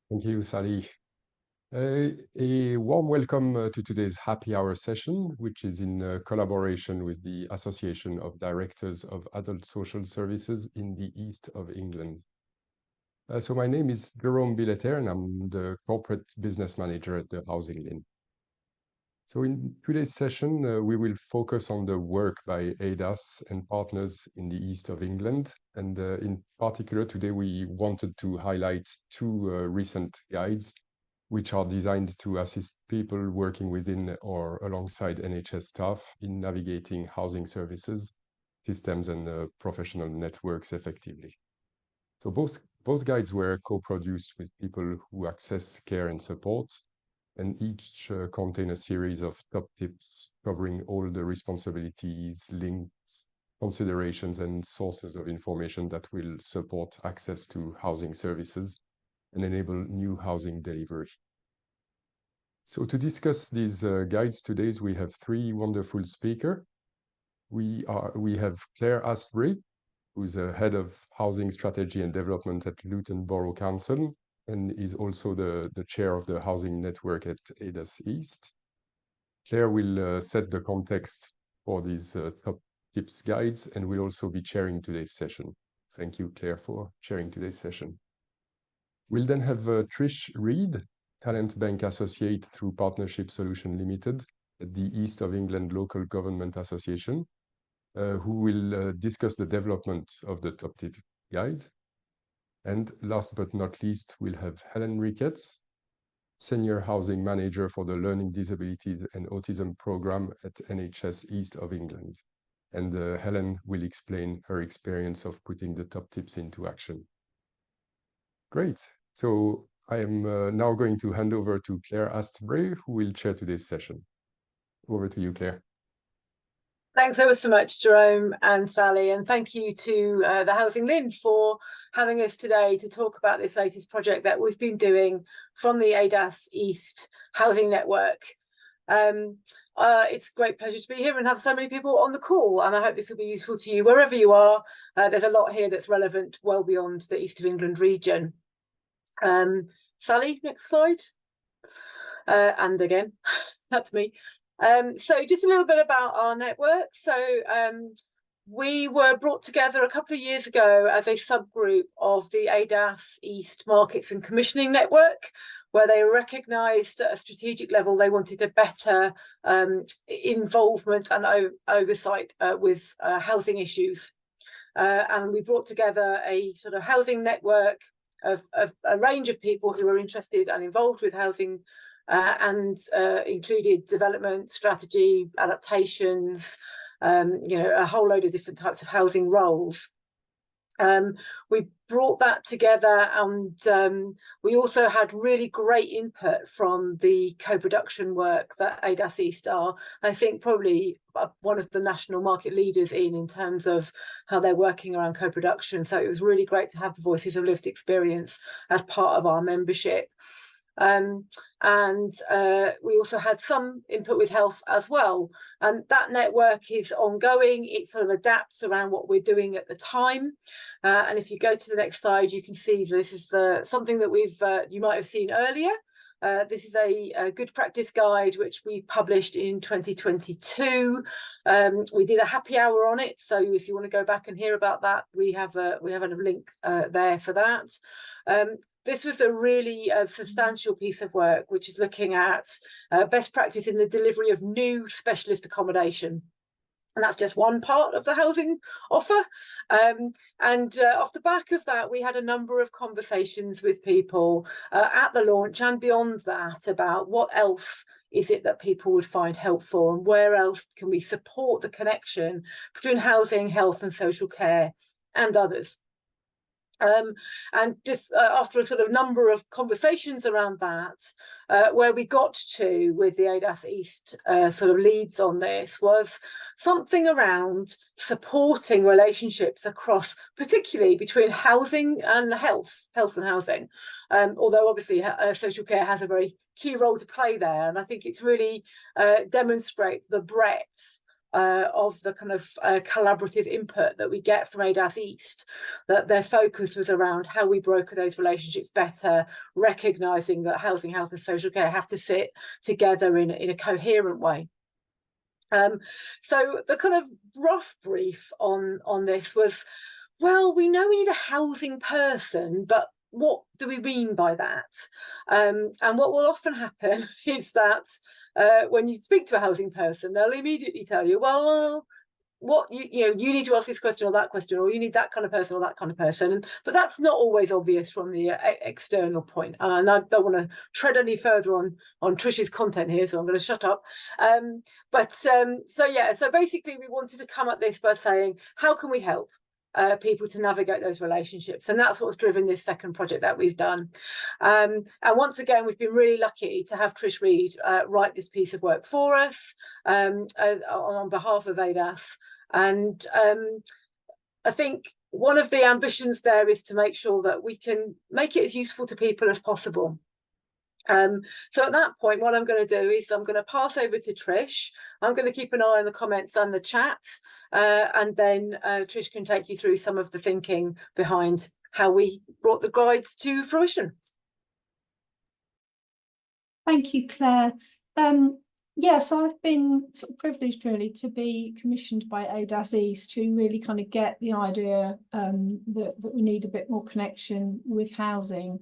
Thank you, Sally. A warm welcome to today's happy hour session, which is in collaboration with the Association of Directors of Adult Social Services in the East of England. So my name is Jerome Billeter, and I'm the Corporate Business Manager at the Housing Link. So in today's session, we will focus on the work by ADAS and partners in the East of England. And in particular, today we wanted to highlight two recent guides which are designed to assist people working within or alongside NHS staff in navigating housing services, systems, and professional networks effectively. So both guides were co-produced with people who access care and support, and each contain a series of top tips covering all the responsibilities, links, considerations, and sources of information that will support access to housing services and enable new housing delivery. So to discuss these guides today, we have three wonderful speakers. We have Claire Astbury, who's a head of housing strategy and development at Luton Borough Council, and is also the chair of the housing network at ADAS East. Claire will set the context for these top tips guides, and will also be chairing today's session. Thank you, Claire, for chairing today's session. We'll then have Trish Reid, Talent Bank Associate through Partnership Solution Limited at the East of England Local Government Association, who will discuss the development of the top tip guides. And last but not least, we'll have Helen Ricketts, Senior Housing Manager for the Learning Disabilities and Autism Program at NHS East of England. And Helen will explain her experience of putting the top tips into action. Great. So I am now going to hand over to Claire Astbury, who will chair today's session. Over to you, Claire. Thanks ever so much, Jerome and Sally, and thank you to the Housing Link for having us today to talk about this latest project that we've been doing from the ADAS East Housing Network. It's a great pleasure to be here and have so many people on the call, and I hope this will be useful to you wherever you are. There's a lot here that's relevant well beyond the East of England region. Sally, next slide. And again, that's me. So just a little bit about our network. So we were brought together a couple of years ago as a subgroup of the ADAS East Markets and Commissioning Network, where they recognised at a strategic level they wanted a better involvement and oversight with housing issues. And we brought together a sort of housing network of a range of people who are interested and involved with housing, and included development, strategy, adaptations, a whole load of different types of housing roles. We brought that together, and we also had really great input from the co-production work that ADAS East are, I think, probably one of the national market leaders in terms of how they're working around co-production. So it was really great to have the voices of lived experience as part of our membership. And we also had some input with health as well, and that network is ongoing. It sort of adapts around what we're doing at the time, and if you go to the next slide, you can see this is something that we've you might have seen earlier. This is a good practice guide which we published in 2022. We did a happy hour on it, so if you want to go back and hear about that, we have a link there for that. This was a really substantial piece of work, which is looking at best practice in the delivery of new specialist accommodation. And that's just one part of the housing offer. And off the back of that, we had a number of conversations with people at the launch and beyond that about what else is it that people would find helpful, and where else can we support the connection between housing, health and social care and others. And just after a sort of number of conversations around that, where we got to with the ADAS East sort of leads on this was something around supporting relationships across, particularly between housing and health and housing. Although obviously social care has a very key role to play there, and I think it's really demonstrate the breadth of the kind of collaborative input that we get from ADAS East, that their focus was around how we broker those relationships better, recognising that housing, health and social care have to sit together in a coherent way. So the kind of rough brief on this was, well, we know we need a housing person, but what do we mean by that? And what will often happen is that when you speak to a housing person, they'll immediately tell you, well, what you need to ask this question or that question, or you need that kind of person or that kind of person. But that's not always obvious from the external point. And I don't want to tread any further on Trish's content here, so I'm going to shut up. So basically we wanted to come at this by saying, how can we help people to navigate those relationships? And that's what's driven this second project that we've done. And once again, we've been really lucky to have Trish Reid write this piece of work for us on behalf of ADAS. And I think one of the ambitions there is to make sure that we can make it as useful to people as possible. So at that point, what I'm going to do is I'm going to pass over to Trish. I'm going to keep an eye on the comments and the chat, and then Trish can take you through some of the thinking behind how we brought the guides to fruition. Thank you, Claire. Yes, I've been sort of privileged really to be commissioned by ADAS East to really kind of get the idea that we need a bit more connection with housing.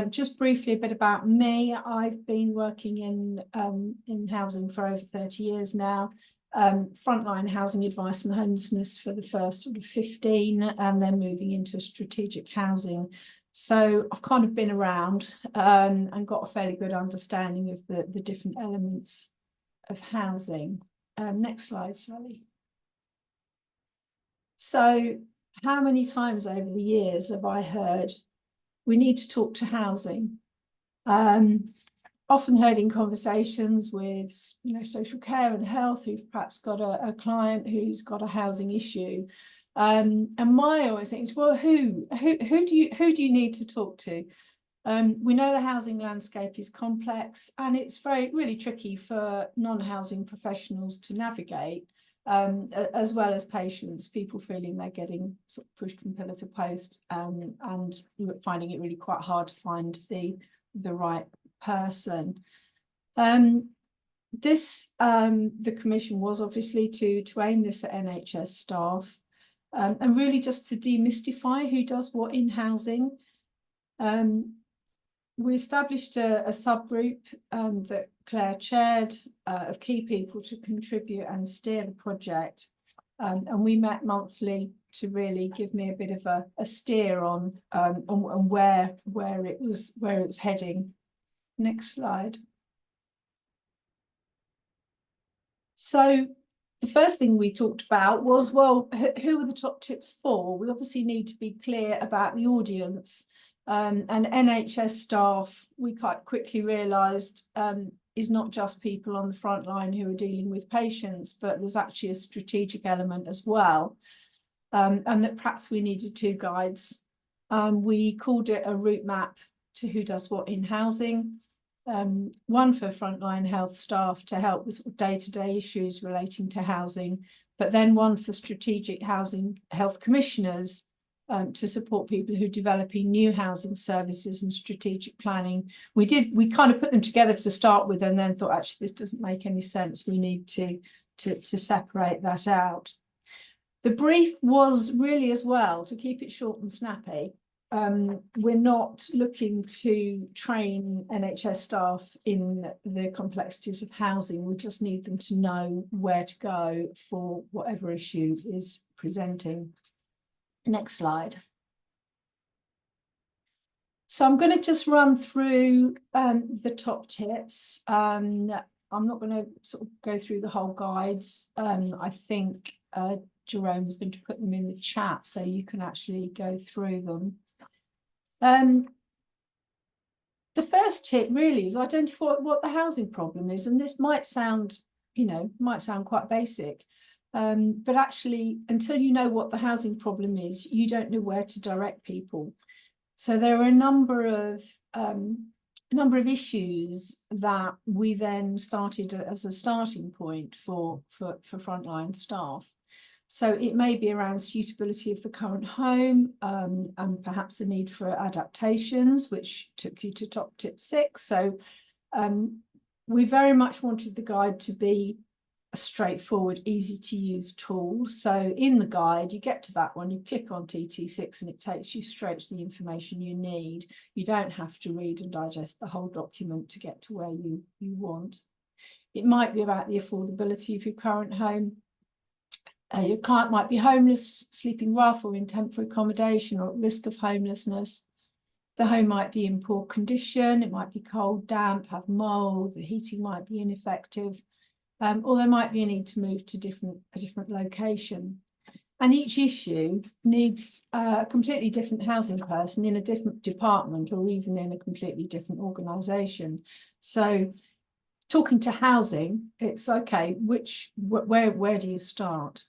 Just briefly a bit about me. I've been working in housing for over 30 years now. Frontline housing advice and homelessness for the first sort of 15, and then moving into strategic housing. So I've kind of been around and got a fairly good understanding of the different elements of housing. Next slide, Sally. So how many times over the years have I heard, we need to talk to housing? Often heard in conversations with social care and health, who've perhaps got a client who's got a housing issue. And my always think is, well, who do you need to talk to? We know the housing landscape is complex, and it's really tricky for non-housing professionals to navigate, as well as patients, people feeling they're getting sort of pushed from pillar to post, and finding it really quite hard to find the right person. The commission was obviously to aim this at NHS staff, and really just to demystify who does what in housing. We established a subgroup that Claire chaired of key people to contribute and steer the project, and we met monthly to really give me a bit of a steer on where it's heading. Next slide. So the first thing we talked about was, well, who are the top tips for? We obviously need to be clear about the audience. And NHS staff, we quite quickly realised, is not just people on the front line who are dealing with patients, but there's actually a strategic element as well. And that perhaps we needed two guides. We called it a route map to who does what in housing. One for frontline health staff to help with sort of day-to-day issues relating to housing, but then one for strategic housing health commissioners to support people who are developing new housing services and strategic planning. We kind of put them together to start with, and then thought, actually, this doesn't make any sense. We need to separate that out. The brief was really, as well, to keep it short and snappy. We're not looking to train NHS staff in the complexities of housing. We just need them to know where to go for whatever issue is presenting. Next slide. So I'm going to just run through the top tips. I'm not going to sort of go through the whole guides. I think Jerome was going to put them in the chat so you can actually go through them. The first tip really is identify what the housing problem is, and this might sound quite basic, but actually, until you know what the housing problem is, you don't know where to direct people. So there are a number of number of issues that we then started as a starting point for frontline staff. So it may be around suitability of the current home, and perhaps the need for adaptations, which took you to top tip 6. So we very much wanted the guide to be a straightforward, easy to use tool. So in the guide, you get to that one, you click on TT6 and it takes you straight to the information you need. You don't have to read and digest the whole document to get to where you want. It might be about the affordability of your current home. Your client might be homeless, sleeping rough or in temporary accommodation or at risk of homelessness. The home might be in poor condition, it might be cold, damp, have mold, the heating might be ineffective, or there might be a need to move to a different location. And each issue needs a completely different housing person in a different department or even in a completely different organisation. So talking to housing, it's okay, where do you start?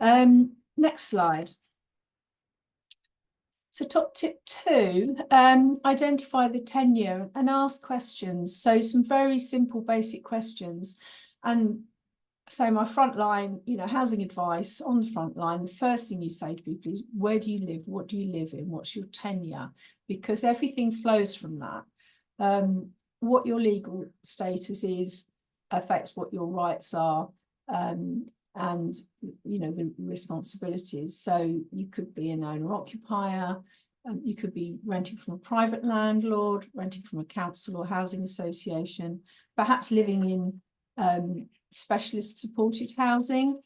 Next slide. So top tip 2, identify the tenure and ask questions. So some very simple basic questions. And so my frontline, housing advice on the front line, the first thing you say to people is, where do you live? What do you live in? What's your tenure? Because everything flows from that. What your legal status is affects what your rights are. And the responsibilities. So you could be an owner-occupier, you could be renting from a private landlord, renting from a council or housing association, perhaps living in specialist supported housing,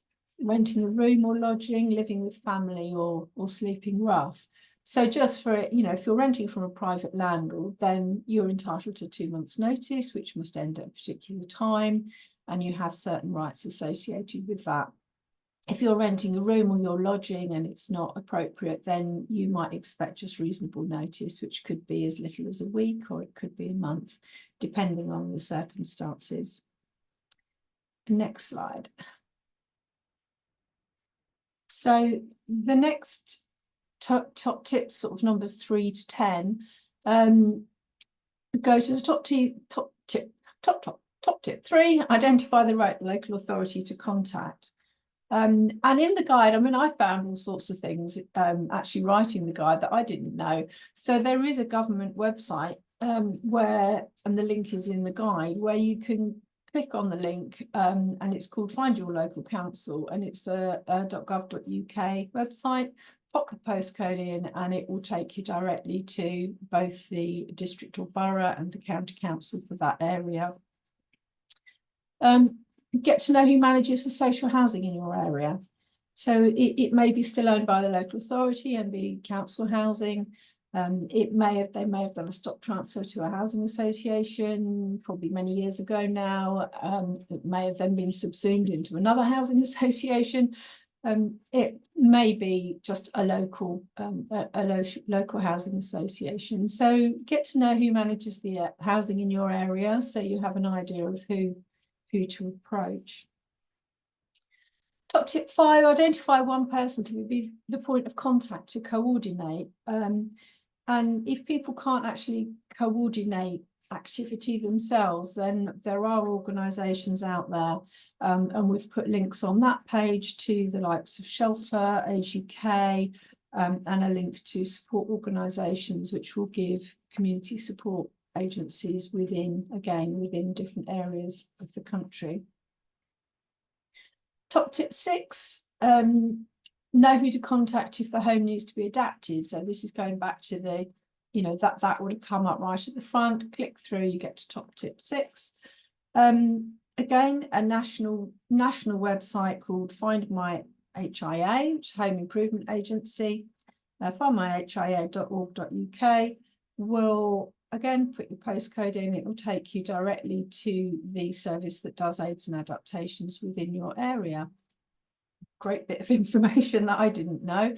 renting a room or lodging, living with family or sleeping rough. So just for if you're renting from a private landlord, then you're entitled to 2 months' notice, which must end at a particular time. And you have certain rights associated with that. If you're renting a room or you're lodging and it's not appropriate, then you might expect just reasonable notice, which could be as little as a week or it could be a month, depending on the circumstances. Next slide. So the next top tips, sort of numbers 3 to 10, go to the top tip 3, identify the right local authority to contact. And in the guide, I found all sorts of things actually writing the guide that I didn't know. So there is a government website and the link is in the guide, where you can click on the link and it's called Find Your Local Council, and it's a .gov.uk website. Pop the postcode in and it will take you directly to both the district or borough and the county council for that area. Get to know who manages the social housing in your area. So it may be still owned by the local authority and be council housing. They may have done a stock transfer to a housing association probably many years ago now. It may have then been subsumed into another housing association. It may be just a local housing association. So get to know who manages the housing in your area, so you have an idea of who to approach. Top tip 5, identify one person to be the point of contact to coordinate. And if people can't actually coordinate activity themselves, then there are organisations out there, and we've put links on that page to the likes of Shelter, Age UK, and a link to support organisations which will give community support agencies within different areas of the country. Top tip 6, know who to contact if the home needs to be adapted. So this is going back to the, that would have come up right at the front. Click through, you get to top tip 6. Again, a national website called Find My HIA, which is Home Improvement Agency. findmyhia.org.uk will again put your postcode in. It will take you directly to the service that does aids and adaptations within your area. Great bit of information that I didn't know.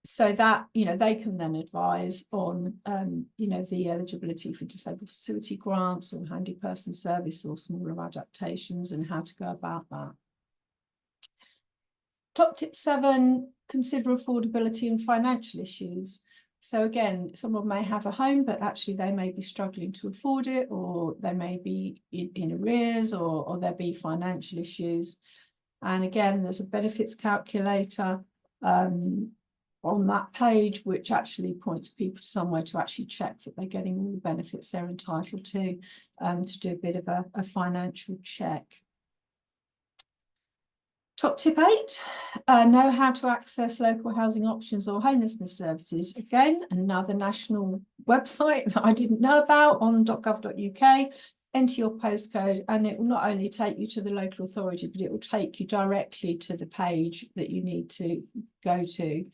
So that they can then advise on the eligibility for disabled facility grants or handy person service or smaller adaptations and how to go about that. Top tip 7, consider affordability and financial issues. So again, someone may have a home, but actually they may be struggling to afford it, or they may be in arrears, or there be financial issues. And again, there's a benefits calculator on that page, which actually points people to somewhere to actually check that they're getting all the benefits they're entitled to do a bit of a financial check. Top tip 8, know how to access local housing options or homelessness services. Again, another national website that I didn't know about, on .gov.uk. Enter your postcode and it will not only take you to the local authority, but it will take you directly to the page that you need to go to.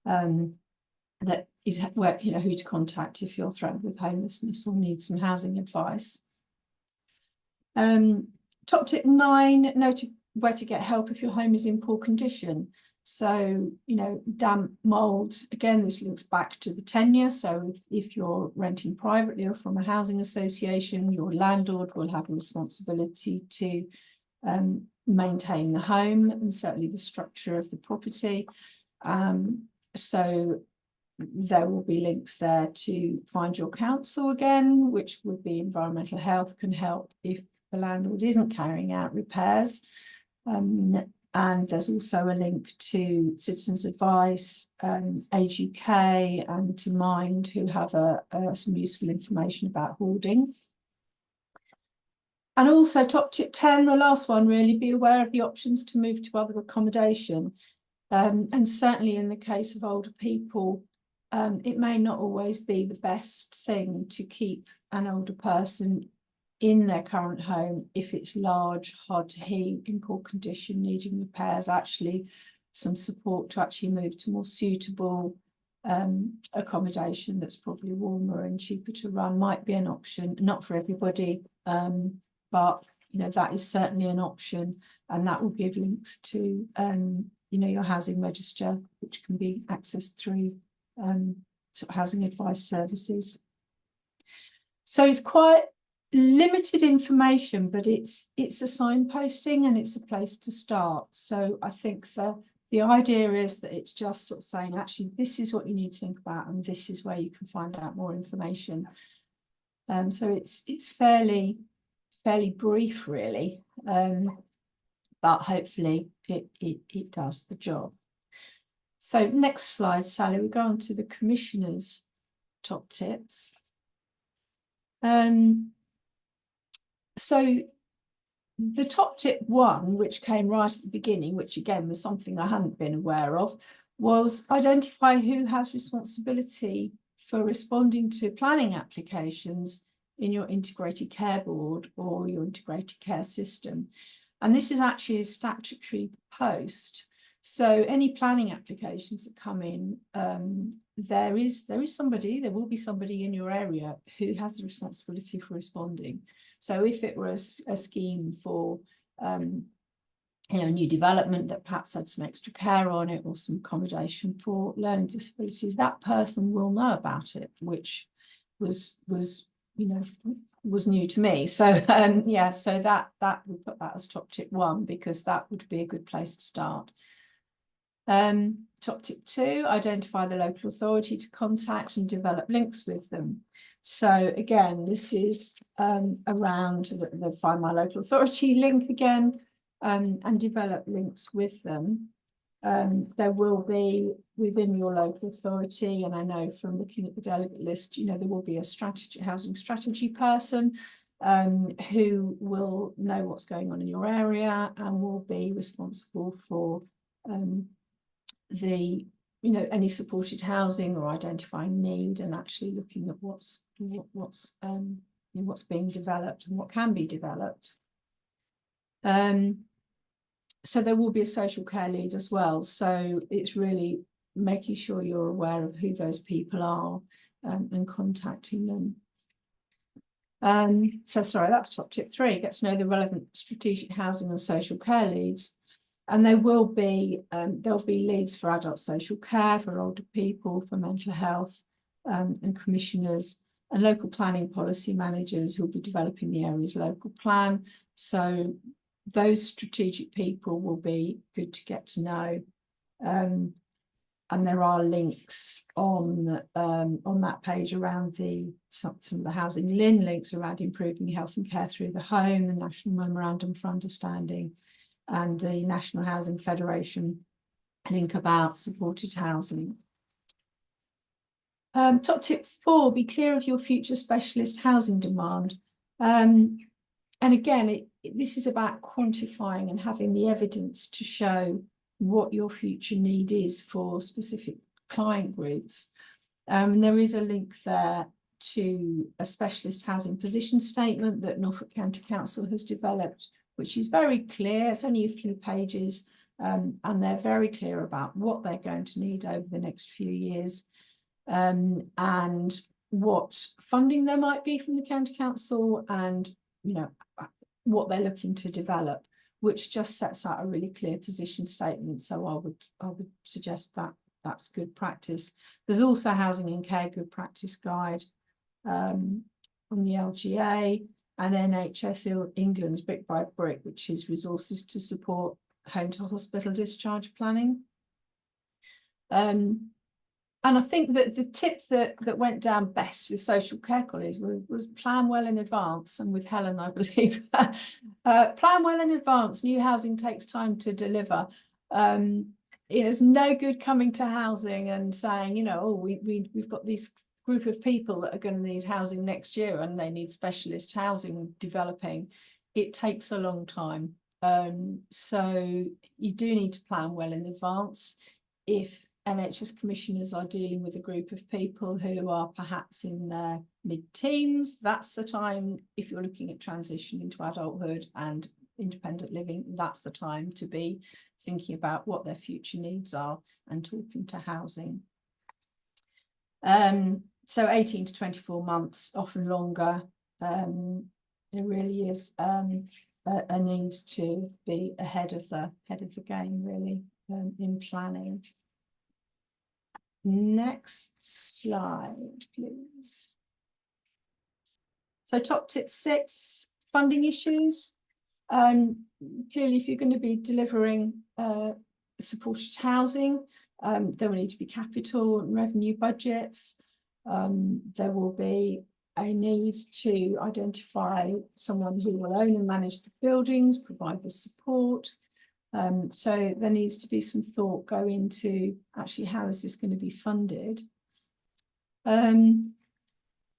That is where, you know, who to contact if you're threatened with homelessness or need some housing advice. Top tip 9, know where to get help if your home is in poor condition. So, you know, damp, mould, again, this links back to the tenure. So if you're renting privately or from a housing association, your landlord will have a responsibility to maintain the home and certainly the structure of the property. So there will be links there to find your council again, which would be environmental health, can help if the landlord isn't carrying out repairs. And there's also a link to Citizens Advice, Age UK, and to Mind, who have some useful information about hoarding. And also top tip 10, the last one really, be aware of the options to move to other accommodation. And certainly in the case of older people, it may not always be the best thing to keep an older person in their current home if it's large, hard to heat, in poor condition, needing repairs. Actually, some support to actually move to more suitable accommodation that's probably warmer and cheaper to run might be an option. Not for everybody, but you know, that is certainly an option, and that will give links to you know, your housing register, which can be accessed through sort of housing advice services. So it's quite limited information, but it's a signposting and it's a place to start. So I think the idea is that it's just sort of saying, actually, this is what you need to think about, and this is where you can find out more information. So it's fairly brief, really, but hopefully it does the job. So next slide, Sally, we go on to the Commissioner's top tips. So the top tip 1, which came right at the beginning, which again was something I hadn't been aware of, was identify who has responsibility for responding to planning applications in your integrated care board or your integrated care system. And this is actually a statutory post. So any planning applications that come in, there will be somebody in your area who has the responsibility for responding. So if it were a scheme for you know, new development that perhaps had some extra care on it, or some accommodation for learning disabilities, that person will know about it, which was you know, was new to me. So yeah, so that we put that as top tip 1, because that would be a good place to start. Top tip 2, identify the local authority to contact and develop links with them. So again, this is around the Find My Local Authority link again, and develop links with them. There will be within your local authority, and I know from looking at the delegate list, you know, there will be a housing strategy person who will know what's going on in your area and will be responsible for you know, any supported housing or identifying need, and actually looking at what's being developed and what can be developed. So there will be a social care lead as well. So it's really making sure you're aware of who those people are and contacting them. So sorry, that's top tip 3. Get to know the relevant strategic housing and social care leads. And there will be there'll be leads for adult social care, for older people, for mental health, and commissioners and local planning policy managers who'll be developing the area's local plan. So those strategic people will be good to get to know. and there are links on that page around some of the housing links around improving health and care through the home, the National Memorandum for Understanding, and the National Housing Federation link about supported housing. Top tip 4, be clear of your future specialist housing demand. And again, this is about quantifying and having the evidence to show what your future need is for specific client groups. And there is a link there to a specialist housing position statement that Norfolk County Council has developed, which is very clear. It's only a few pages, and they're very clear about what they're going to need over the next few years. And what funding there might be from the county council, and what they're looking to develop, which just sets out a really clear position statement. So I would suggest that that's good practice. There's also Housing and Care Good Practice Guide from the LGA, and NHS England's Brick by Brick, which is resources to support home to hospital discharge planning. And I think that the tip that went down best with social care colleagues was plan well in advance, and with Helen, I believe. Plan well in advance. New housing takes time to deliver. It's no good coming to housing and saying, oh, we've got this group of people that are going to need housing next year and they need specialist housing developing. It takes a long time. So you do need to plan well in advance. If NHS commissioners are dealing with a group of people who are perhaps in their mid-teens, that's the time. If you're looking at transition into adulthood and independent living, that's the time to be thinking about what their future needs are and talking to housing. So 18 to 24 months, often longer. There really is a need to be ahead of the game, really, in planning. Next slide, please. So top tip 6, funding issues. Clearly, if you're going to be delivering supported housing, there will need to be capital and revenue budgets. There will be a need to identify someone who will own and manage the buildings, provide the support. So there needs to be some thought go into actually how is this going to be funded.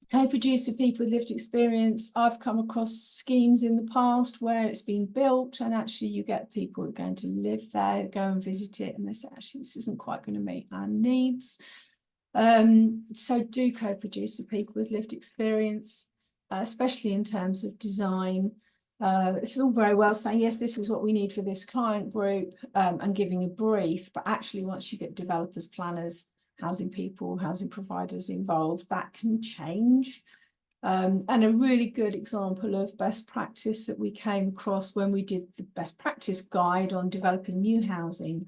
Co-produce with people with lived experience. I've come across schemes in the past where it's been built and actually you get people who are going to live there, go and visit it, and they say, actually, this isn't quite going to meet our needs. So do co-produce with people with lived experience, especially in terms of design. It's all very well saying, yes, this is what we need for this client group, and giving a brief, but actually once you get developers, planners, housing people, housing providers involved, that can change. And a really good example of best practice that we came across when we did the best practice guide on developing new housing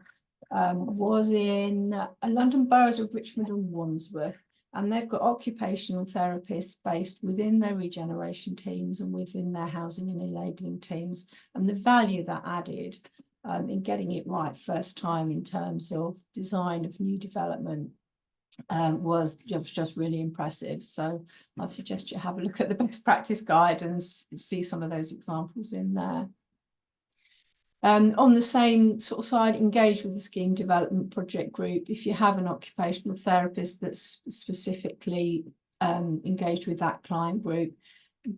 was in London boroughs of Richmond and Wandsworth. And they've got occupational therapists based within their regeneration teams and within their housing and enabling teams. And the value that added in getting it right first time in terms of design of new development was just really impressive. So I suggest you have a look at the best practice guide and see some of those examples in there. On the same sort of side, engage with the scheme development project group. If you have an occupational therapist that's specifically engaged with that client group,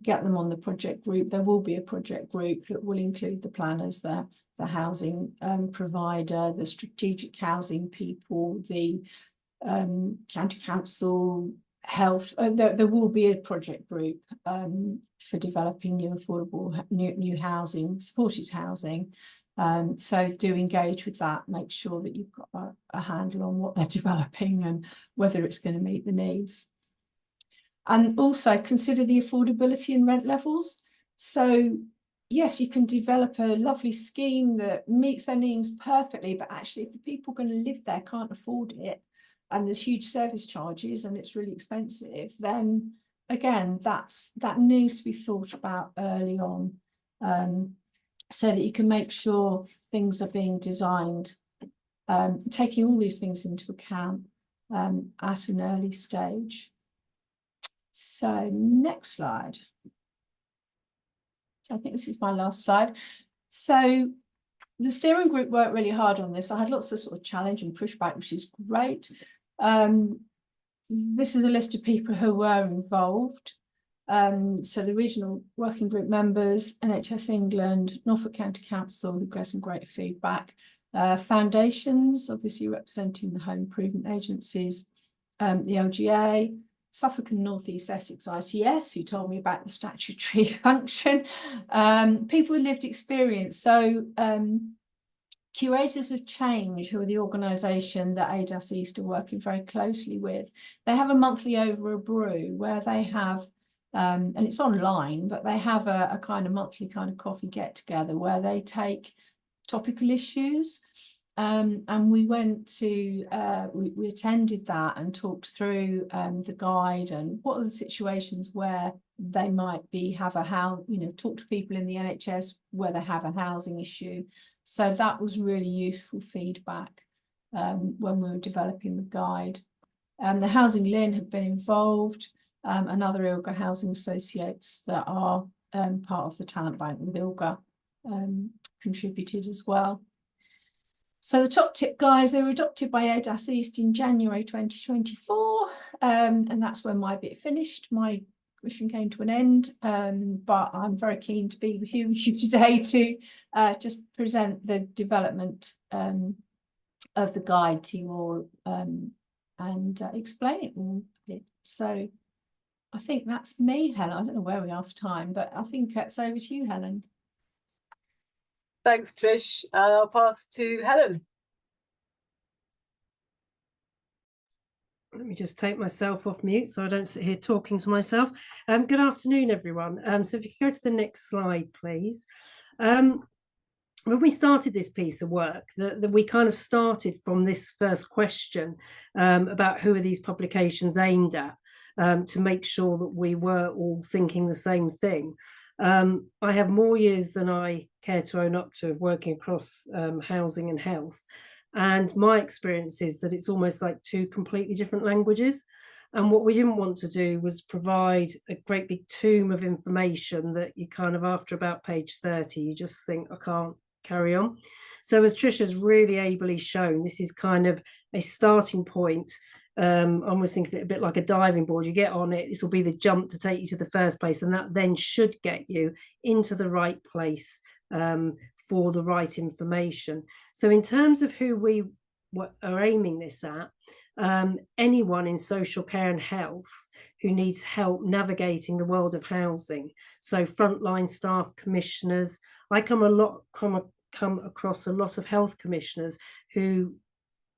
get them on the project group. There will be a project group that will include the planners, the housing provider, the strategic housing people, the county council, health. There will be a project group for developing new affordable new housing, supported housing. So do engage with that. Make sure that you've got a handle on what they're developing and whether it's going to meet the needs. And also consider the affordability and rent levels. So yes, you can develop a lovely scheme that meets their needs perfectly, but actually if the people going to live there can't afford it, and there's huge service charges and it's really expensive, then again, that needs to be thought about early on, so that you can make sure things are being designed taking all these things into account at an early stage. So next slide. So I think this is my last slide. So the steering group worked really hard on this. I had lots of sort of challenge and pushback, which is great. This is a list of people who were involved. So the regional working group members, NHS England, Norfolk County Council, who gave some great feedback, foundations, obviously representing the home improvement agencies, the LGA, Suffolk and North East Essex ICS, who told me about the statutory function, people with lived experience. So Curators of Change, who are the organisation that ADAS East are working very closely with, they have a monthly Over a Brew where they have, and it's online, but they have a kind of monthly kind of coffee get together where they take topical issues. And we went to, we attended that and talked through the guide and what are the situations where they might be, have a house, you know, talk to people in the NHS where they have a housing issue. So that was really useful feedback when we were developing the guide. The Housing Lin have been involved, and other ILGA housing associates that are part of the talent bank with ILGA contributed as well. So the top tip guys, they were adopted by ADAS East in January 2024, and that's when my bit finished. My mission came to an end, but I'm very keen to be with you today to just present the development of the guide to you all and explain it all a bit. So I think that's me, Helen. I don't know where we are for time, but I think it's over to you, Helen. Thanks, Trish. I'll pass to Helen. Let me just take myself off mute so I don't sit here talking to myself. Good afternoon, everyone. So if you could go to the next slide, please. When we started this piece of work, we kind of started from this first question about who are these publications aimed at, to make sure that we were all thinking the same thing. I have more years than I care to own up to of working across housing and health. And my experience is that it's almost like two completely different languages. And what we didn't want to do was provide a great big tomb of information that you kind of, after about page 30, you just think, I can't carry on. So as Trisha's really ably shown, this is kind of a starting point. I almost think of it a bit like a diving board. You get on it, this will be the jump to take you to the first place, and that then should get you into the right place for the right information. So in terms of who we are aiming this at, anyone in social care and health who needs help navigating the world of housing. So frontline staff, commissioners. I come across a lot of health commissioners who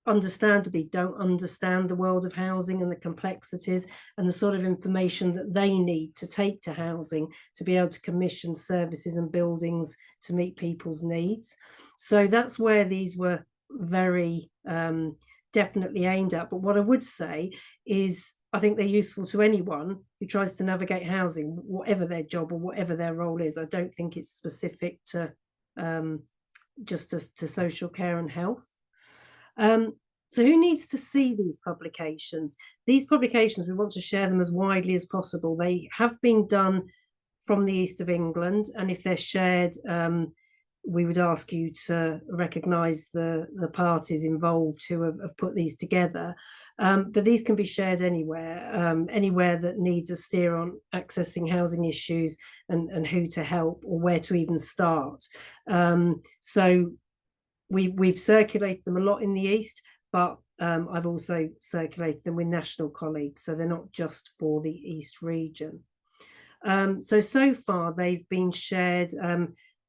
understandably don't understand the world of housing and the complexities and the sort of information that they need to take to housing to be able to commission services and buildings to meet people's needs. So that's where these were very definitely aimed at. But what I would say is I think they're useful to anyone who tries to navigate housing, whatever their job or whatever their role is. I don't think it's specific to just to social care and health. So who needs to see these publications? These publications, we want to share them as widely as possible. They have been done from the east of England, and if they're shared, we would ask you to recognise the parties involved who have put these together. But these can be shared anywhere, anywhere that needs a steer on accessing housing issues and who to help or where to even start. So we've circulated them a lot in the East, but I've also circulated them with national colleagues, so they're not just for the East region. So far they've been shared.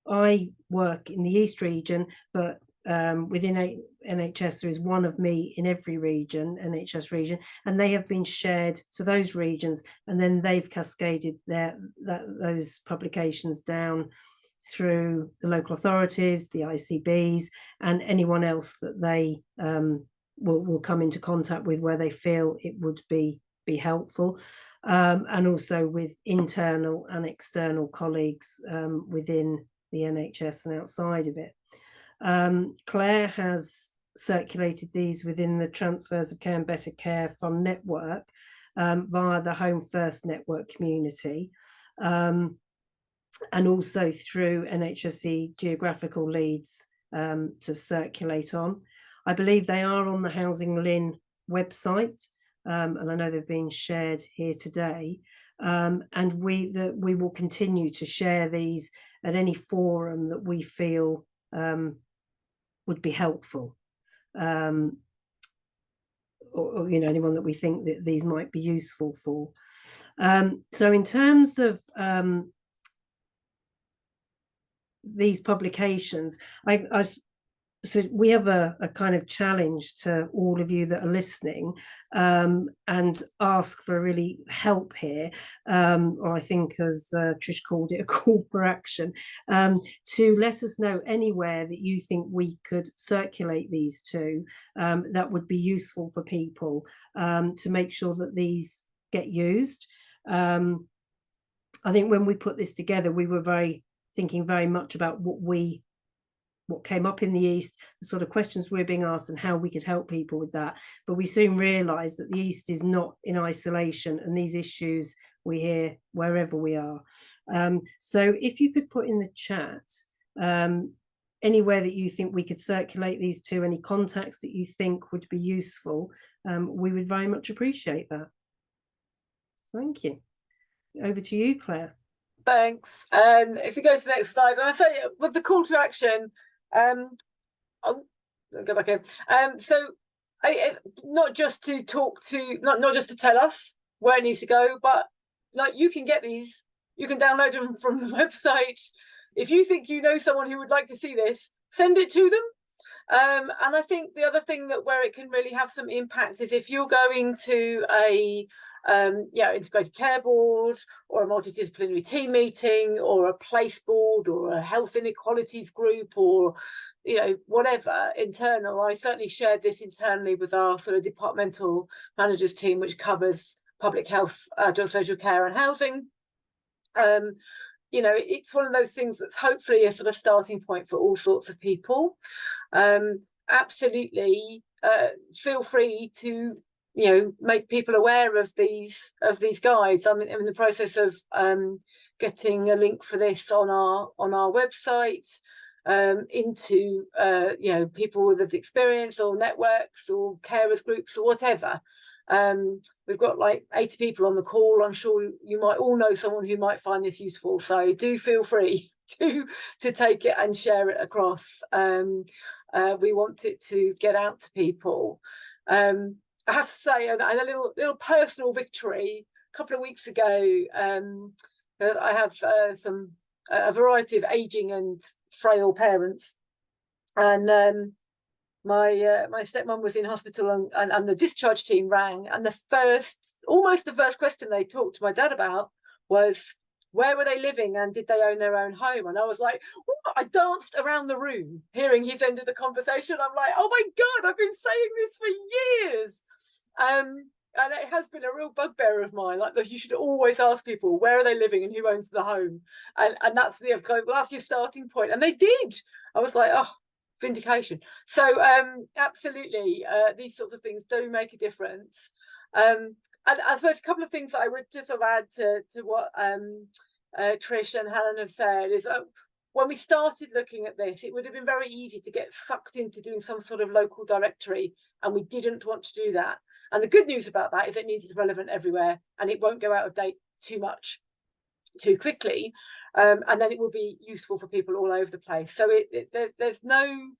I work in the East region, but within NHS there is one of me in every region, NHS region, and they have been shared to those regions, and then they've cascaded those publications down through the local authorities, the ICBs, and anyone else that they will come into contact with where they feel it would be helpful, and also with internal and external colleagues within the NHS and outside of it. Claire has circulated these within the Transfers of Care and Better Care Fund network via the Home First network community, and also through NHSE geographical leads to circulate on. I believe they are on the Housing Lin website, and I know they've been shared here today. And we will continue to share these at any forum that we feel would be helpful, or you know, anyone that we think that these might be useful for. So in terms of these publications, so we have a kind of challenge to all of you that are listening, and ask for really help here, or I think as Trish called it, a call for action, to let us know anywhere that you think we could circulate these to, that would be useful for people, to make sure that these get used. I think when we put this together, we were thinking very much about what came up in the East, the sort of questions we're being asked and how we could help people with that. But we soon realised that the East is not in isolation, and these issues we hear wherever we are. So if you could put in the chat anywhere that you think we could circulate these to, any contacts that you think would be useful, we would very much appreciate that. Thank you. Over to you, Claire. Thanks. And if you go to the next slide, and I say with the call to action, I'll go back in. So not just to talk to, not just to tell us where it needs to go, but like you can get these, you can download them from the website. If you think you know someone who would like to see this, send it to them. And I think the other thing that where it can really have some impact is if you're going to a integrated care board or a multidisciplinary team meeting or a place board or a health inequalities group or whatever internal. I certainly shared this internally with our sort of departmental managers team, which covers public health, adult social care and housing. It's one of those things that's hopefully a sort of starting point for all sorts of people. Absolutely feel free to make people aware of these guides. I'm in the process of getting a link for this on our website, into people with lived experience or networks or carers groups or whatever. We've got like 80 people on the call. I'm sure you might all know someone who might find this useful, so do feel free to take it and share it across. We want it to get out to people. I have to say, a little personal victory. A couple of weeks ago, I have a variety of aging and frail parents, and my stepmom was in hospital, and the discharge team rang, and almost the first question they talked to my dad about was, where were they living and did they own their own home? And I was like, I danced around the room hearing his end of the conversation. I'm like, oh my God, I've been saying this for years. And it has been a real bugbear of mine. Like, you should always ask people, where are they living and who owns the home? And that's that's your starting point. And they did. I was like, oh, vindication. So absolutely, these sorts of things do make a difference. And I suppose a couple of things that I would just add to what Trish and Helen have said is when we started looking at this, it would have been very easy to get sucked into doing some sort of local directory, and we didn't want to do that. And the good news about that is it means it's relevant everywhere, and it won't go out of date too quickly, and then it will be useful for people all over the place. So there's no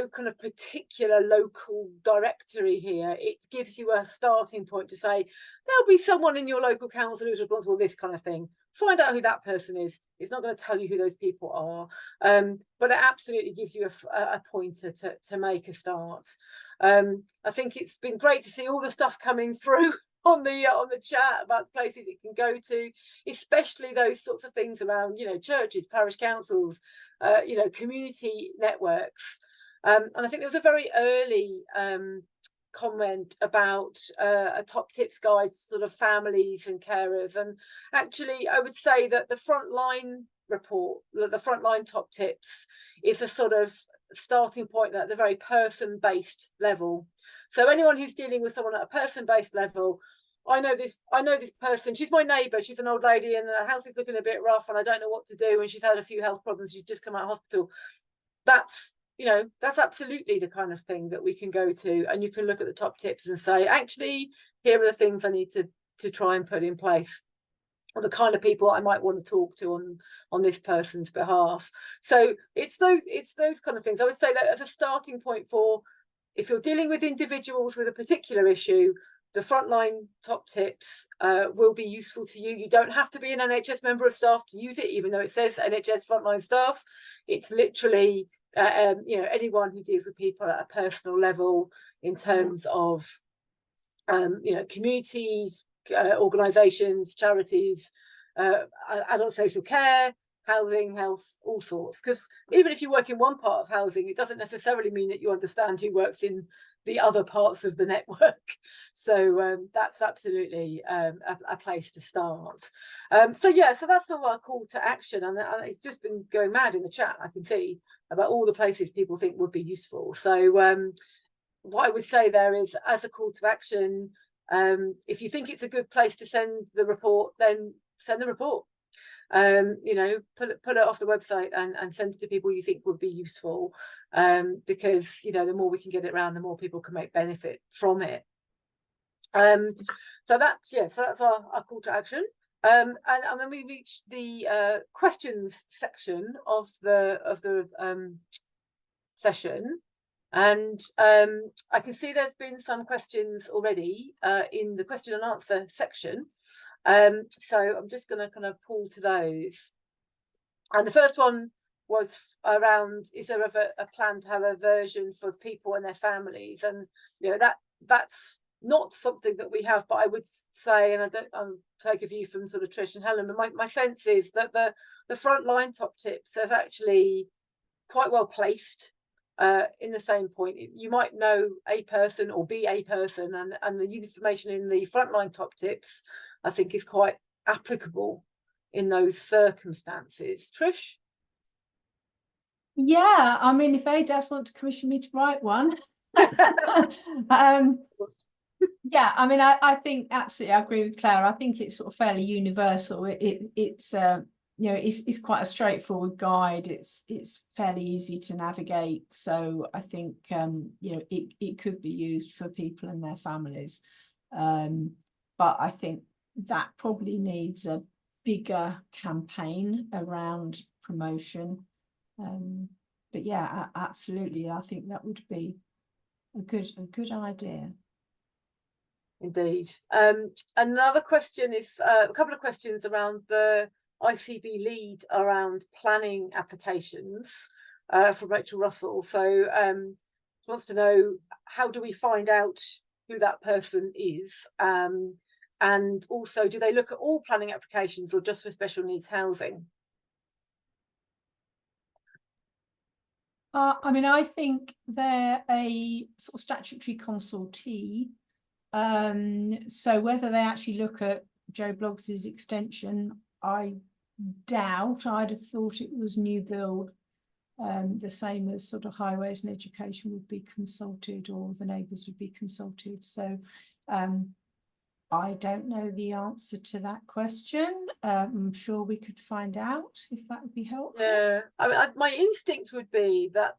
kind of particular local directory here. It gives you a starting point to say there'll be someone in your local council who's responsible for this kind of thing. Find out who that person is. It's not going to tell you who those people are, but it absolutely gives you a pointer to make a start. I think it's been great to see all the stuff coming through on the chat about places it can go to, especially those sorts of things around churches, parish councils, community networks. And I think there was a very early comment about a top tips guide, sort of families and carers. And actually, I would say that the frontline report, the frontline top tips, is a sort of starting point at the very person-based level. So anyone who's dealing with someone at a person-based level, I know this person, she's my neighbour, she's an old lady and the house is looking a bit rough and I don't know what to do, and she's had a few health problems, she's just come out of hospital. That's, you know, that's absolutely the kind of thing that we can go to, and you can look at the top tips and say, actually, here are the things I need to try and put in place, or the kind of people I might want to talk to on this person's behalf. So it's those kind of things. I would say that as a starting point for, if you're dealing with individuals with a particular issue, the frontline top tips will be useful to you. You don't have to be an NHS member of staff to use it, even though it says NHS frontline staff. It's literally you know, anyone who deals with people at a personal level in terms of you know, communities, organisations, charities, adult social care, housing, health, all sorts. Because even if you work in one part of housing, it doesn't necessarily mean that you understand who works in the other parts of the network. So that's absolutely a place to start. So yeah, so that's all our call to action, and it's just been going mad in the chat. I can see about all the places people think would be useful. So what I would say there is, as a call to action, if you think it's a good place to send the report, then send the report. You know, put it off the website and send it to people you think would be useful, because, you know, the more we can get it around, the more people can make benefit from it. So that's our call to action. And then we reach the questions section of the session. And I can see there's been some questions already in the question and answer section. So I'm just going to kind of pull to those. And the first one was around, is there ever a plan to have a version for people and their families? And, you know, that's not something that we have, but I would say, and I'm take a view from sort of Trish and Helen, but my sense is that the frontline top tips are actually quite well placed. In the same point, you might know a person or be a person, and the information in the frontline top tips, I think, is quite applicable in those circumstances. Trish? Yeah, I mean, if ADAS want to commission me to write one, yeah, I mean, I think absolutely, I agree with Claire. I think it's sort of fairly universal. It's you know, it's quite a straightforward guide. It's fairly easy to navigate. So I think you know, it could be used for people and their families. But I think that probably needs a bigger campaign around promotion. But yeah, absolutely, I think that would be a good idea. Indeed. Another question is a couple of questions around the ICB lead around planning applications from Rachel Russell. So she wants to know, how do we find out who that person is? And also, do they look at all planning applications or just for special needs housing? I mean, I think they're a sort of statutory consultee. So whether they actually look at Joe Bloggs's extension, I doubt. I'd have thought it was new build, the same as sort of highways and education would be consulted, or the neighbours would be consulted. So I don't know the answer to that question. I'm sure we could find out if that would be helpful. Yeah, I mean, my instinct would be that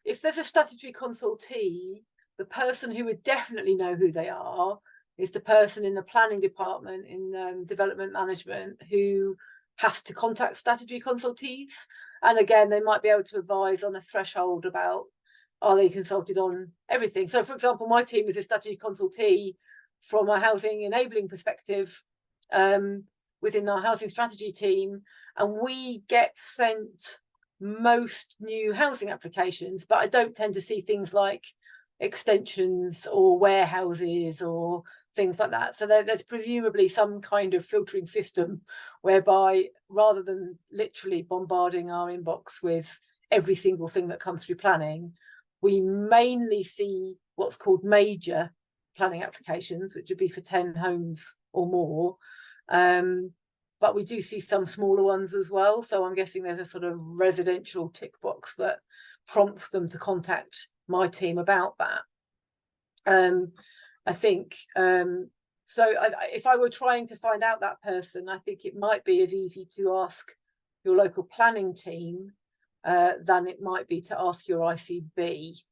if there's a statutory consultee, the person who would definitely know who they are is the person in the planning department, in development management, who has to contact statutory consultees. And again, they might be able to advise on a threshold about, are they consulted on everything? So, for example, my team is a statutory consultee from a housing enabling perspective within our housing strategy team, and we get sent most new housing applications, but I don't tend to see things like extensions or warehouses or things like that. So there's presumably some kind of filtering system whereby, rather than literally bombarding our inbox with every single thing that comes through planning, we mainly see what's called major planning applications, which would be for 10 homes or more. But we do see some smaller ones as well. So I'm guessing there's a sort of residential tick box that prompts them to contact my team about that. I think if I were trying to find out that person, I think it might be as easy to ask your local planning team than it might be to ask your ICB.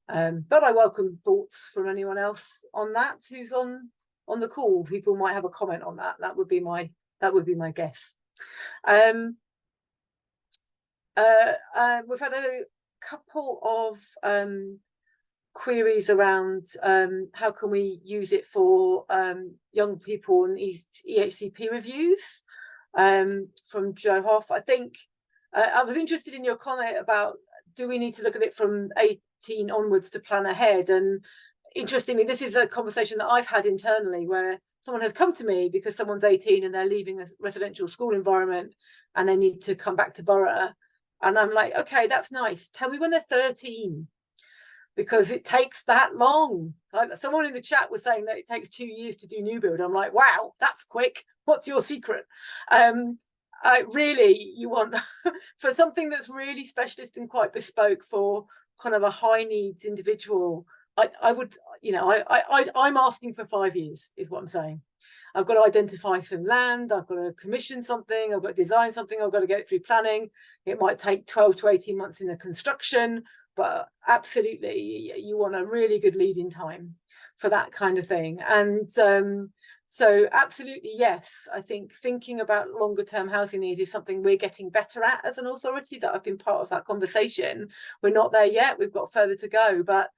But I welcome thoughts from anyone else on that who's on the call. People might have a comment on that. That would be my guess. We've had a couple of queries around how can we use it for young people and EHCP reviews from Joe Hoff. I think I was interested in your comment about, do we need to look at it from 18 onwards to plan ahead? And interestingly, this is a conversation that I've had internally, where someone has come to me because someone's 18 and they're leaving a residential school environment and they need to come back to borough. And I'm like, okay, that's nice. Tell me when they're 13, because it takes that long. Like, someone in the chat was saying that it takes 2 years to do new build. I'm like, wow, that's quick. What's your secret? Really, you want for something that's really specialist and quite bespoke for kind of a high needs individual. I would, you know, I'm asking for 5 years is what I'm saying. I've got to identify some land, I've got to commission something, I've got to design something, I've got to get it through planning. It might take 12 to 18 months in the construction, but absolutely you want a really good lead-in time for that kind of thing. And so absolutely, yes, I think thinking about longer term housing needs is something we're getting better at as an authority, that I've been part of that conversation. We're not there yet, we've got further to go, but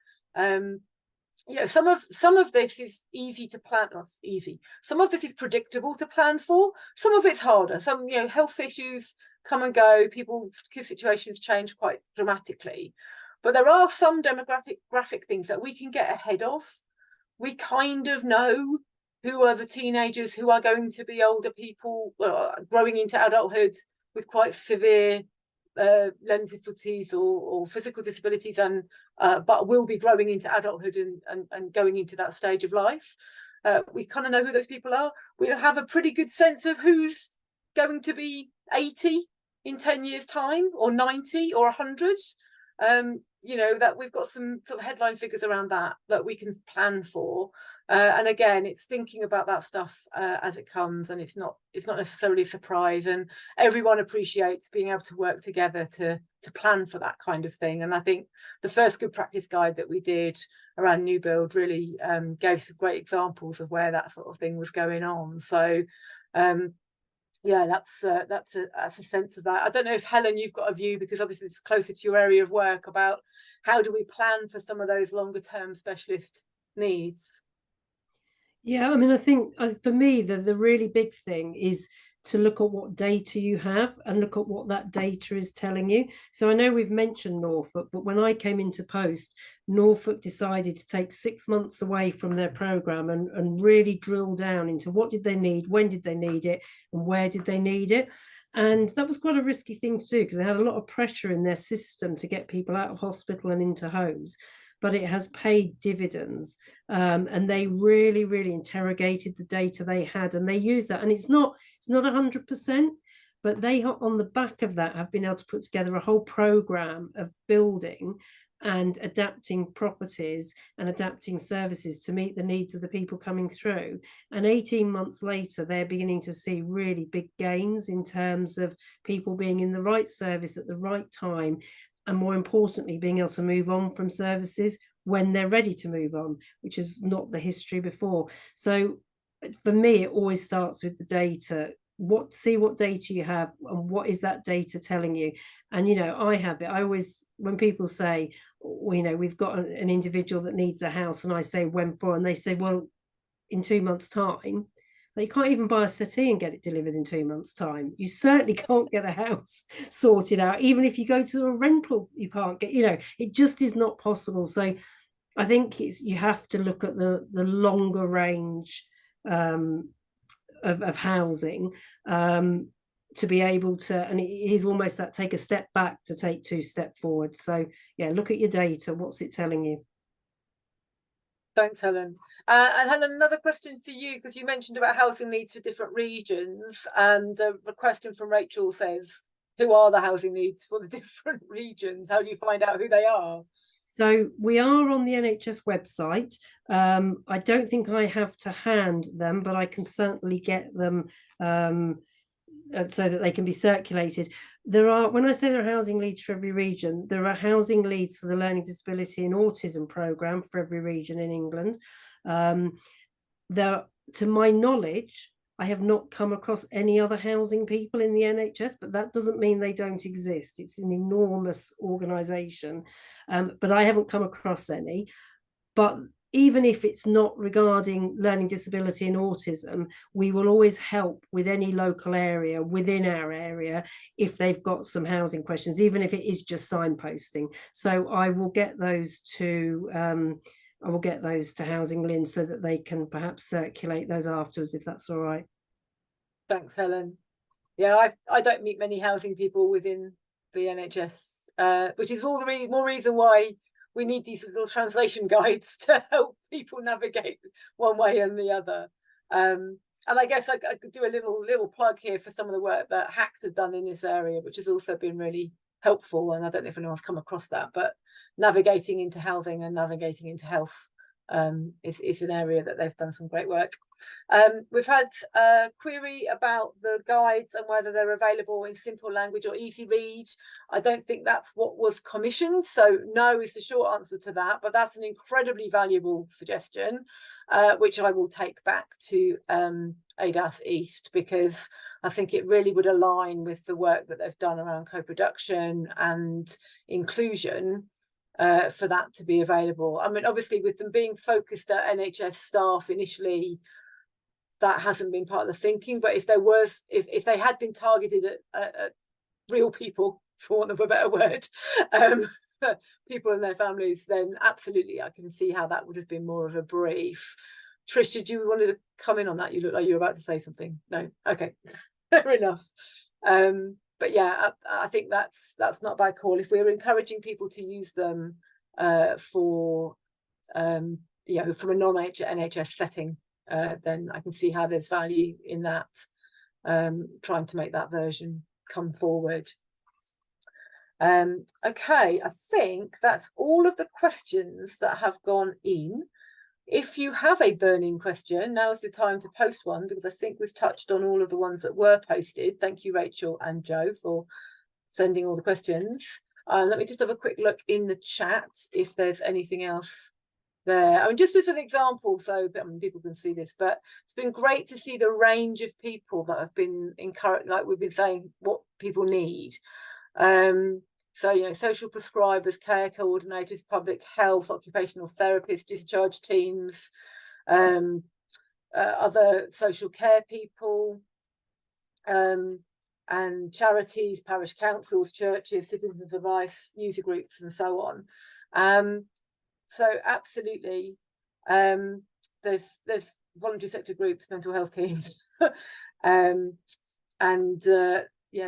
you know, some of this is easy to plan, not easy. Some of this is predictable to plan for. Some of it's harder. Some, you know, health issues come and go. People's situations change quite dramatically. But there are some demographic things that we can get ahead of. We kind of know who are the teenagers who are going to be older people, growing into adulthood with quite severe learning difficulties or physical disabilities, and but will be growing into adulthood and going into that stage of life. We kind of know who those people are. We'll have a pretty good sense of who's going to be 80 in 10 years time, or 90 or 100. You know, that we've got some sort of headline figures around that we can plan for. And again, it's thinking about that stuff as it comes, and it's not necessarily a surprise, and everyone appreciates being able to work together to plan for that kind of thing. And I think the first good practice guide that we did around new build really gave some great examples of where that sort of thing was going on. So yeah, that's a sense of that. I don't know if, Helen, you've got a view, because obviously it's closer to your area of work, about how do we plan for some of those longer term specialist needs. Yeah, I mean, I think for me, the really big thing is to look at what data you have and look at what that data is telling you. So I know we've mentioned Norfolk, but when I came into post, Norfolk decided to take 6 months away from their programme and really drill down into what did they need, when did they need it, and where did they need it. And that was quite a risky thing to do, because they had a lot of pressure in their system to get people out of hospital and into homes. But it has paid dividends, and they really, really interrogated the data they had, and they used that. And it's not 100%, but they, on the back of that, have been able to put together a whole program of building and adapting properties and adapting services to meet the needs of the people coming through. And 18 months later, they're beginning to see really big gains in terms of people being in the right service at the right time, and more importantly, being able to move on from services when they're ready to move on, which is not the history before. So for me, it always starts with the data. See what data you have, and what is that data telling you. And, you know, I have it. I always, when people say, well, you know, we've got an individual that needs a house, and I say, when for? And they say, well, in 2 months' time. You can't even buy a settee and get it delivered in 2 months' time. You certainly can't get a house sorted out. Even if you go to a rental, you can't get, you know, it just is not possible. So I think you have to look at the longer range of housing to be able to, and it is almost that take a step back to take 2 steps forward. So yeah, look at your data. What's it telling you? Thanks, Helen. And Helen, another question for you, because you mentioned about housing needs for different regions, and a question from Rachel says, who are the housing needs for the different regions? How do you find out who they are? So we are on the NHS website. I don't think I have to hand them, but I can certainly get them so that they can be circulated. There are, when I say there are housing leads for every region, there are housing leads for the Learning Disability and Autism programme for every region in England. There, to my knowledge, I have not come across any other housing people in the NHS, but that doesn't mean they don't exist. It's an enormous organisation, but I haven't come across any. But even if it's not regarding learning disability and autism, we will always help with any local area within our area if they've got some housing questions, even if it is just signposting. So I will get those to Housing Lynn so that they can perhaps circulate those afterwards, if that's all right. Thanks, Helen. Yeah, I don't meet many housing people within the NHS, which is all the more reason why we need these little translation guides to help people navigate one way and the other. And I guess I could do a little plug here for some of the work that HACT have done in this area, which has also been really helpful. And I don't know if anyone's come across that, but navigating into housing and navigating into health is an area that they've done some great work. We've had a query about the guides and whether they're available in simple language or easy read. I don't think that's what was commissioned, so no is the short answer to that, but that's an incredibly valuable suggestion, which I will take back to ADAS East, because I think it really would align with the work that they've done around co-production and inclusion, for that to be available. I mean, obviously with them being focused at NHS staff initially, that hasn't been part of the thinking, but if they had been targeted at real people, for want of a better word, people and their families, then absolutely I can see how that would have been more of a brief. Trish, did you want to come in on that? You look like you were about to say something. No? Okay, fair enough. But yeah, I think that's not a bad call. If we're encouraging people to use them for from a non-NHS setting, then I can see how there's value in that, trying to make that version come forward. Okay, I think that's all of the questions that have gone in. If you have a burning question, now's the time to post one, because I think we've touched on all of the ones that were posted. Thank you, Rachel and Joe, for sending all the questions. Let me just have a quick look in the chat if there's anything else there. I mean, just as an example, so people can see this, but it's been great to see the range of people that have been encouraged, like we've been saying, what people need. So, social prescribers, care coordinators, public health, occupational therapists, discharge teams, other social care people, and charities, parish councils, churches, citizens of life, user groups, and so on. So absolutely, there's voluntary sector groups, mental health teams, and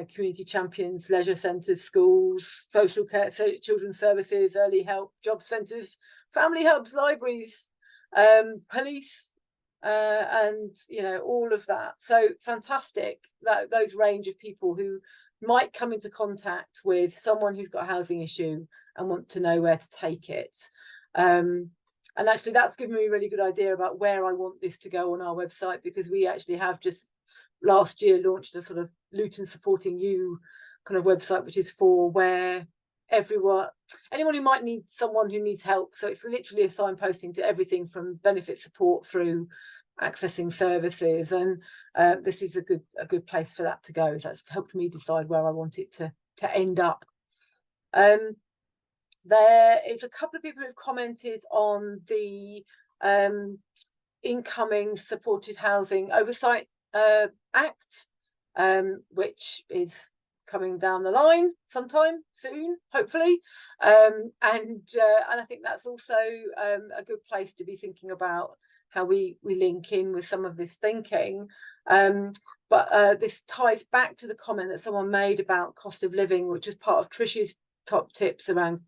community champions, leisure centres, schools, social care, children's services, early help, job centres, family hubs, libraries, police, and all of that. So fantastic that those range of people who might come into contact with someone who's got a housing issue and want to know where to take it. And actually that's given me a really good idea about where I want this to go on our website, because we actually have just last year launched a sort of Luton Supporting You kind of website, which is for where anyone who might need someone who needs help. So it's literally a signposting to everything from benefit support through accessing services, and this is a good place for that to go. That's helped me decide where I want it to end up. There is a couple of people who've commented on the incoming Supported Housing Oversight Act, which is coming down the line sometime soon, hopefully, and I think that's also a good place to be thinking about how we link in with some of this thinking. But this ties back to the comment that someone made about cost of living, which is part of Trish's top tips around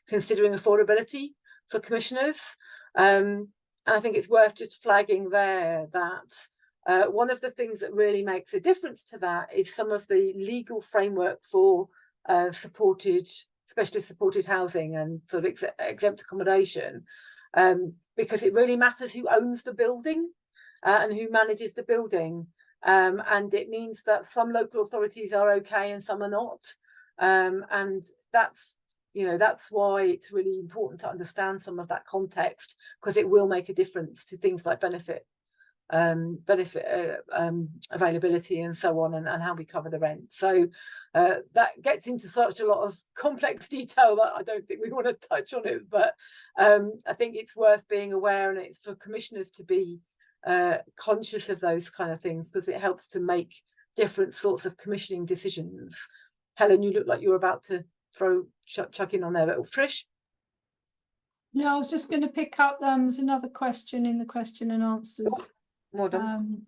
considering affordability for commissioners. And I think it's worth just flagging there that one of the things that really makes a difference to that is some of the legal framework for specialist supported housing and sort of exempt accommodation, because it really matters who owns the building and who manages the building. And it means that some local authorities are okay and some are not. And that's why it's really important to understand some of that context, because it will make a difference to things like benefit availability and so on, and how we cover the rent. So that gets into such a lot of complex detail that I don't think we want to touch on it, but I think it's worth being aware, and it's for commissioners to be conscious of those kind of things, because it helps to make different sorts of commissioning decisions. Helen, you look like you're about to chuck in on there, but Trish? No, I was just going to pick up, there's another question in the question and answers. More done.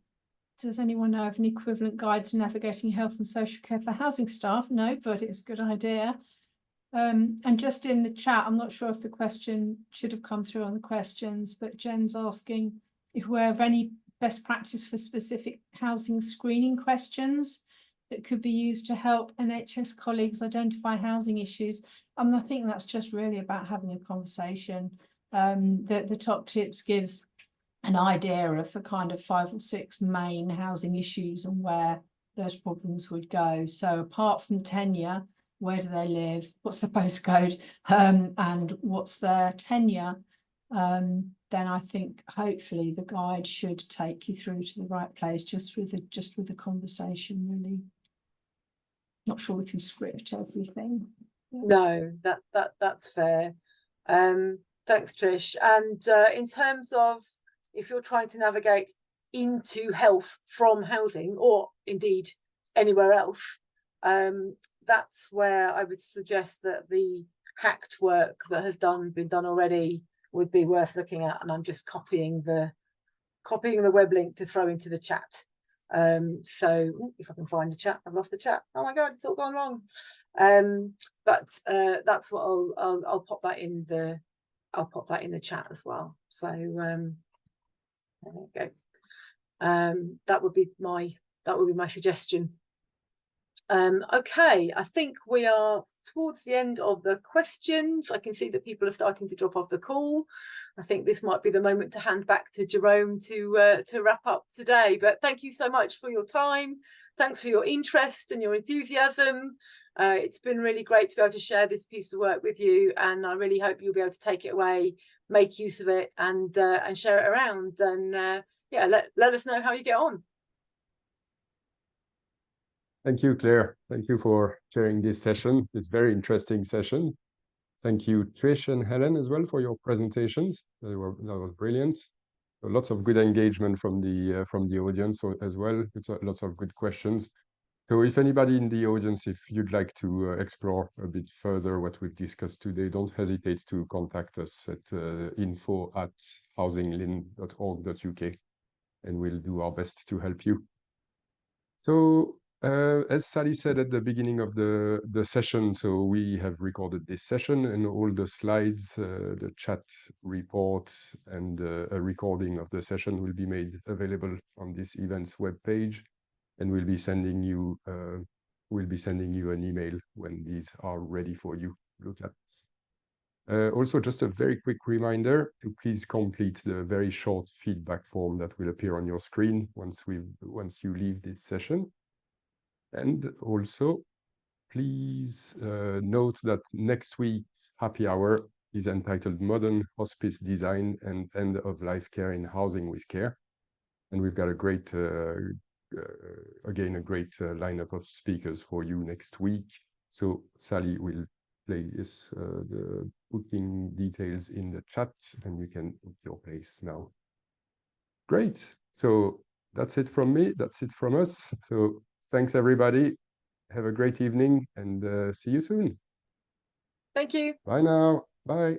Does anyone know of an equivalent guide to navigating health and social care for housing staff? No, but it's a good idea. And just in the chat, I'm not sure if the question should have come through on the questions, but Jen's asking if we're of any best practice for specific housing screening questions that could be used to help NHS colleagues identify housing issues. I think that's just really about having a conversation. The top tips gives an idea of the kind of 5 or 6 main housing issues and where those problems would go. So apart from tenure, where do they live? What's the postcode? And what's their tenure? Then I think hopefully the guide should take you through to the right place, just with a conversation, really. Not sure we can script everything. Yeah. No, that's fair. Thanks, Trish. And in terms of if you're trying to navigate into health from housing, or indeed anywhere else, that's where I would suggest that the hacked work that has been done already would be worth looking at. And I'm just copying the web link to throw into the chat. So if I can find the chat, I've lost the chat. Oh my God, it's all gone wrong. But that's what I'll pop that in the chat as well. So there you go. That would be my suggestion. Okay, I think we are towards the end of the questions. I can see that people are starting to drop off the call. I think this might be the moment to hand back to Jerome to wrap up today. But thank you so much for your time. Thanks for your interest and your enthusiasm. It's been really great to be able to share this piece of work with you, and I really hope you'll be able to take it away, make use of it, and share it around. And yeah, let us know how you get on. Thank you, Claire. Thank you for sharing this session, this very interesting session. Thank you, Trish and Helen, as well, for your presentations. That was brilliant. So lots of good engagement from the audience as well. It's lots of good questions. So if anybody in the audience, if you'd like to explore a bit further what we've discussed today, don't hesitate to contact us at info@housinglin.org.uk, and we'll do our best to help you. So as Sally said at the beginning of the session, so we have recorded this session, and all the slides, the chat report, and a recording of the session will be made available on this event's webpage, and we'll be sending you an email when these are ready for you to look at. Also, just a very quick reminder to please complete the very short feedback form that will appear on your screen once you leave this session. And also, please note that next week's happy hour is entitled Modern Hospice Design and End-of-Life Care in Housing with Care. And we've got a great, lineup of speakers for you next week. So Sally will place the booking details in the chat, and you can book your place now. Great. So that's it from me. That's it from us. So thanks, everybody. Have a great evening, and see you soon. Thank you. Bye now. Bye.